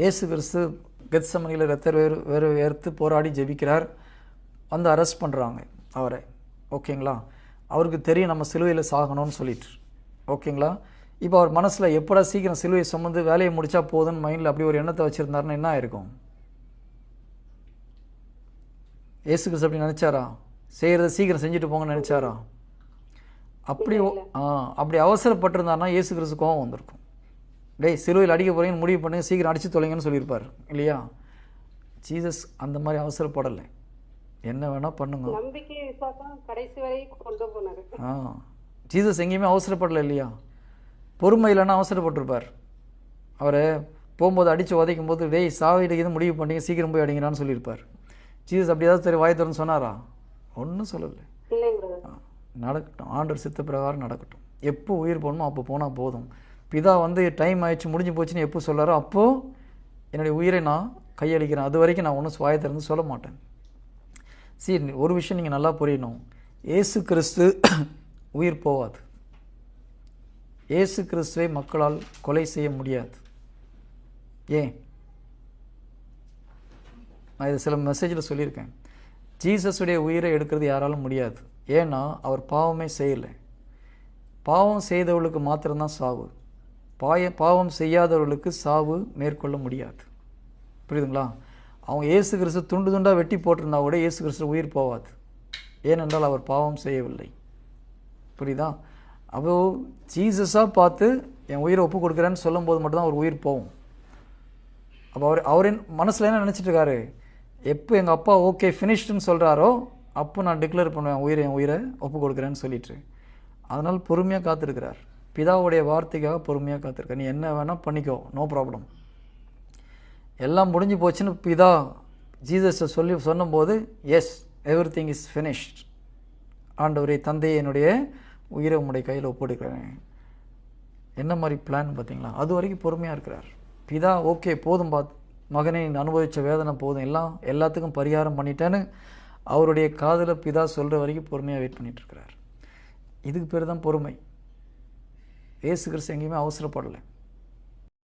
இயேசு கிறிஸ்து கெத்சமனியில் வேறு வேர்த்து போராடி ஜெபிக்கிறார். வந்து அரெஸ்ட் பண்ணுறாங்க அவரை. ஓகேங்களா? அவருக்கு தெரியும் நம்ம சிலுவையில் சாகணும்னு சொல்லிட்டு. ஓகேங்களா? இப்போ அவர் மனசில் எப்படா சீக்கிரம் சிலுவையை சுமந்து வேலையை முடித்தா போதுன்னு மைண்டில் அப்படி ஒரு எண்ணத்தை வச்சுருந்தாருன்னு என்ன ஆயிருக்கும்? இயேசு கிறிஸ்து அப்படி நினச்சாரா? செய்கிறத சீக்கிரம் செஞ்சுட்டு போங்கன்னு நினச்சாரா? அப்படி அவசரப்பட்டிருந்தாருன்னா இயேசு கிறிஸ்து கோவம் வந்திருக்கும். டேய் சிலுவையில் அடிக்க போகிறீங்கன்னு முடிவு பண்ணுங்க, சீக்கிரம் அடித்து தொலைங்கன்னு சொல்லியிருப்பார் இல்லையா? ஜீசஸ் அந்த மாதிரி அவசரப்படலை. என்ன வேணால் பண்ணுங்க. ஜீசஸ் எங்கேயுமே அவசரப்படலை இல்லையா? பொறுமை இல்லைன்னா அவசரப்பட்டிருப்பார். அவரை போகும்போது அடித்து உதைக்கும் போது டேய் சாவிடைக்கு முடிவு பண்ணிங்க, சீக்கிரம் போய் அடிங்கடான்னு சொல்லியிருப்பார். ஜீசஸ் அப்படி ஏதாவது சரி வாய் திறன்னு சொன்னாரா? ஒன்றும் சொல்லலை. நடக்கட்டும், ஆண்டவர் சித்த பிரகாரம் நடக்கட்டும். எப்போ உயிர் போகணுமோ அப்போ போனால் போதும். பிதா வந்து டைம் ஆயிடுச்சு முடிஞ்சு போச்சுன்னு எப்போ சொல்லாரோ அப்போது என்னுடைய உயிரை நான் கையளிக்கிறேன். அது வரைக்கும் நான் ஒன்றும் வாயை திறந்து சொல்ல மாட்டேன். சரி, ஒரு விஷயம் நீங்கள் நல்லா புரியணும். இயேசு கிறிஸ்து உயிர் போவாது. இயேசு கிறிஸ்துவை மக்களால் கொலை செய்ய முடியாது. ஏன்? நான் இதை சில மெசேஜில் சொல்லியிருக்கேன். ஜீசஸுடைய உயிரை எடுக்கிறது யாராலும் முடியாது. ஏன்னா அவர் பாவமே செய்யலை. பாவம் செய்தவர்களுக்கு மாத்திரம்தான் சாவு. பாவம் செய்யாதவர்களுக்கு சாவு மேற்கொள்ள முடியாது. புரியுதுங்களா? அவங்க இயேசு கிறிஸ்து துண்டு துண்டாக வெட்டி போட்டிருந்தா கூட இயேசு கிறிஸ்து உயிர் போவாது. ஏனென்றால் அவர் பாவம் செய்யவில்லை. புரியுதா? அப்போ ஜீசஸாக பார்த்து என் உயிரை ஒப்பு கொடுக்குறேன்னு சொல்லும் போது மட்டும்தான் அவர் உயிர் போகும். அப்போ அவரின் மனசில் என்ன நினச்சிட்டு இருக்காரு? எப்போ எங்கள் அப்பா ஓகே ஃபினிஷ்டுன்னு சொல்கிறாரோ அப்போ நான் டிக்ளேர் பண்ணுவேன் என் உயிரை ஒப்பு கொடுக்குறேன்னு சொல்லிட்டு. அதனால் பொறுமையாக காத்திருக்கிறார். பிதாவுடைய வார்த்தைக்காக பொறுமையாக காத்திருக்கார். நீ என்ன வேணால் பண்ணிக்கோ, நோ ப்ராப்ளம். எல்லாம் முடிஞ்சு போச்சுன்னு பிதா ஜீசஸை சொன்னும்போது எஸ் எவ்ரிதிங் இஸ் ஃபினிஷ்ட். ஆண்டவரே தந்தையை என்னுடைய உயிரை உங்களுடைய கையில் ஒப்படைக்கிறேன். என்ன மாதிரி பிளான் பார்த்தீங்களா? அது வரைக்கும் பொறுமையாக இருக்கிறார். பிதா ஓகே போதும் மகனை அனுபவித்த வேதனை போதும், எல்லாத்துக்கும் பரிகாரம் பண்ணிட்டேன்னு அவருடைய காதில் பிதா சொல்கிற வரைக்கும் பொறுமையாக வெயிட் பண்ணிட்டு இருக்கிறார். இதுக்கு பேர் தான் பொறுமை. இயேசு கிறிஸ்து எங்கேயுமே அவசரப்படலை.